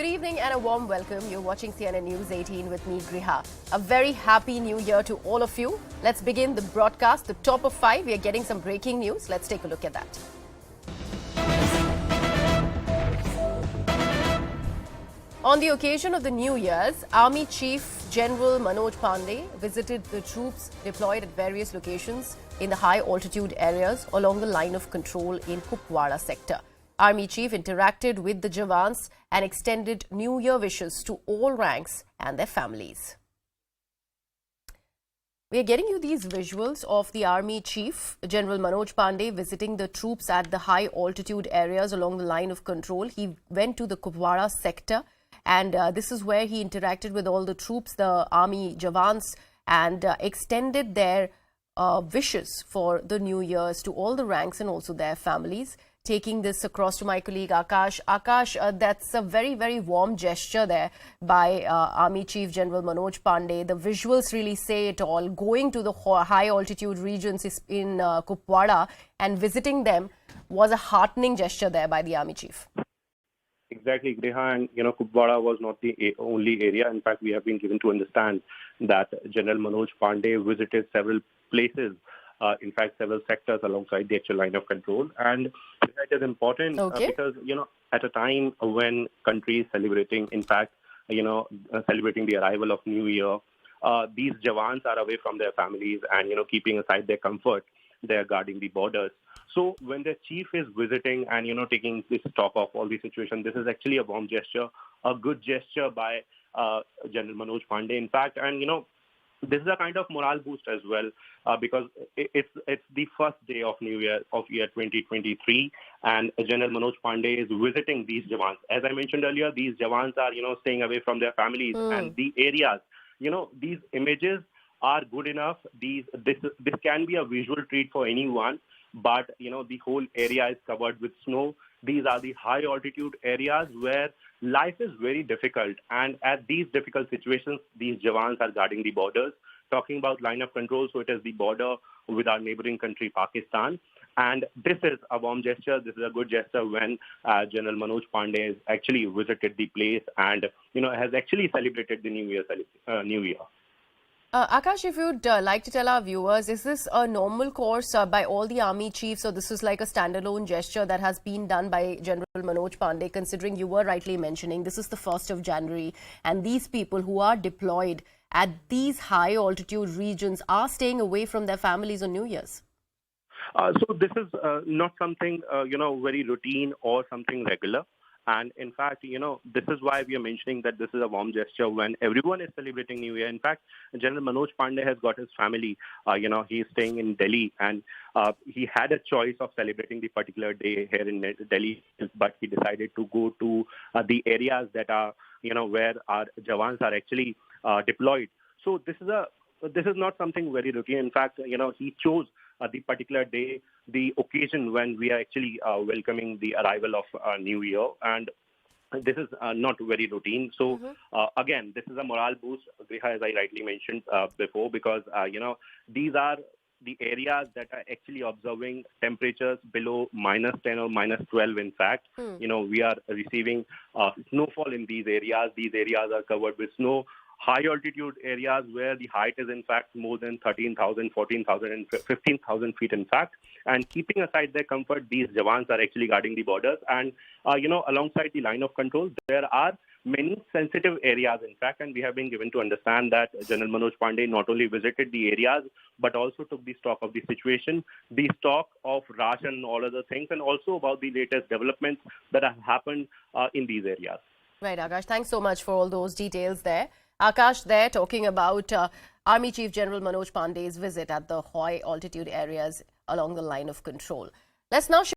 Good evening and a warm welcome. You're watching CNN News 18 with me, Griha. A very happy new year to all of you. Let's begin the broadcast, the top of 5. We are getting some breaking news. Let's take a look at that. On the occasion of the New Year's, Army Chief General Manoj Pande visited the troops deployed at various locations in the high-altitude areas along the line of control in Kupwara Sector. Army Chief interacted with the Jawans and extended New Year wishes to all ranks and their families. We are getting you these visuals of the Army Chief, General Manoj Pande, visiting the troops at the high-altitude areas along the line of control. He went to the Kupwara Sector, and this is where he interacted with all the troops, the Army Jawans, and extended their wishes for the New Year's to all the ranks and also their families. Taking this across to my colleague Akash. Akash, that's a very, very warm gesture there by Army Chief General Manoj Pande. The visuals really say it all. Going to the high altitude regions in Kupwara and visiting them was a heartening gesture there by the Army Chief. Exactly, Griha, and Kupwara was not the only area. In fact, we have been given to understand that General Manoj Pande visited several places. In fact, several sectors alongside the actual line of control. And it is important because, at a time when country is celebrating, in fact, celebrating the arrival of New Year, these Jawans are away from their families and, keeping aside their comfort, they are guarding the borders. So when the chief is visiting and, taking this stock of all the situation, this is actually a warm gesture, a good gesture by General Manoj Pande, in fact, and, this is a kind of morale boost as well because it's the first day of New Year of year 2023, and General Manoj Pande is visiting these Jawans. As I mentioned earlier, these Jawans are staying away from their families and the areas. These images are good enough. This can be a visual treat for anyone. But, the whole area is covered with snow. These are the high altitude areas where life is very difficult. And at these difficult situations, these Jawans are guarding the borders. Talking about line of control, so it is the border with our neighboring country, Pakistan. And this is a warm gesture. This is a good gesture when General Manoj Pande has actually visited the place and, has actually celebrated the New Year. Akash, if you'd like to tell our viewers, is this a normal course by all the army chiefs, or this is like a standalone gesture that has been done by General Manoj Pande, considering you were rightly mentioning this is the 1st of January and these people who are deployed at these high altitude regions are staying away from their families on New Year's? So this is not something, very routine or something regular. And in fact, this is why we are mentioning that this is a warm gesture when everyone is celebrating New Year. In fact, General Manoj Pande has got his family. He is staying in Delhi, and he had a choice of celebrating the particular day here in Delhi, but he decided to go to the areas that are, where our Jawans are actually deployed. So this is not something very routine. In fact, he chose the particular day, the occasion when we are actually welcoming the arrival of New Year. And this is not very routine. So, again, this is a morale boost, Griha, as I rightly mentioned before, because, these are the areas that are actually observing temperatures below -10 or -12, in fact. We are receiving snowfall in these areas. These areas are covered with snow. High altitude areas where the height is in fact more than 13,000, 14,000 and 15,000 feet in fact. And keeping aside their comfort, these Jawans are actually guarding the borders. And, alongside the line of control, there are many sensitive areas in fact. And we have been given to understand that General Manoj Pande not only visited the areas, but also took the stock of the situation, the stock of ration and all other things, and also about the latest developments that have happened in these areas. Right, Akash. Thanks so much for all those details there. Akash there talking about Army Chief General Manoj Pande's visit at the high altitude areas along the line of control. Let's now